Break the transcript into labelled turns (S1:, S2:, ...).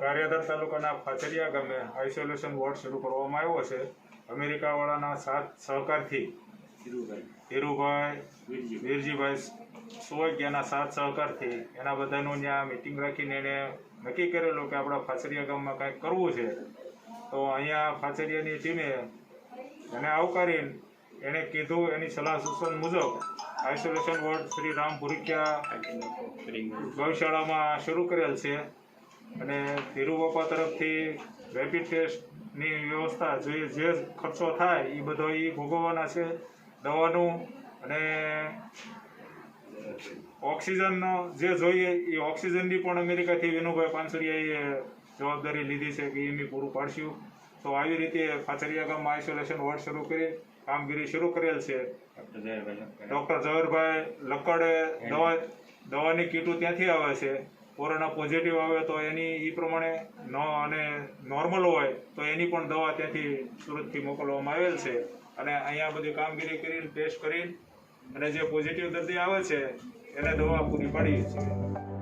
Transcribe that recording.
S1: ગારિયાધાર તાલુકાના ફાચરિયા ગામે isolation ward શરૂ કરવામાં આવ્યો છે. અમેરિકાવાળાના સાથ સહકારથી ધીરુભાઈ વીરજીભાઈ સોયગિયાના સાથ સહકારથી એના બધાનું ત્યાં મિટિંગ રાખીને એને નક્કી કરેલું કે આપણા ફાચરિયા ગામમાં કંઈક કરવું છે. તો અહીંયા ફાચરિયાની ટીમે એને આવકારીને એણે કીધું એની સલાહ સૂચન મુજબ આઇસોલેશન વોર્ડ શ્રી રામ ભુરિકિયા ગૌશાળામાં શરૂ કરેલ છે. અને ધીરુબાપા તરફથી રેપિડ ટેસ્ટની વ્યવસ્થા જે ખર્ચો થાય એ બધો એ ભોગવવાના છે. દવાનું અને ઓક્સિજનનો જે જોઈએ એ ઓક્સિજનની પણ અમેરિકાથી વિનુભાઈ પાનસરિયાએ જવાબદારી લીધી છે કે એમની પૂરું પાડશું. તો આવી રીતે ફાચરિયા ગામમાં આઇસોલેશન વોર્ડ શરૂ કરી કામગીરી શરૂ કરેલ છે. ડૉક્ટર ઝવેરભાઈ લક્કડે દવાની કીટો ત્યાંથી આવે છે. કોરોના પોઝિટિવ આવે તો એની એ પ્રમાણે અને નોર્મલ હોય તો એની પણ દવા ત્યાંથી સુરતથી મોકલવામાં આવેલ છે. અને અહીંયા બધી કામગીરી કરીને ટેસ્ટ કરીને અને જે પોઝિટિવ દર્દી આવે છે એને દવા પૂરી પાડીએ છીએ.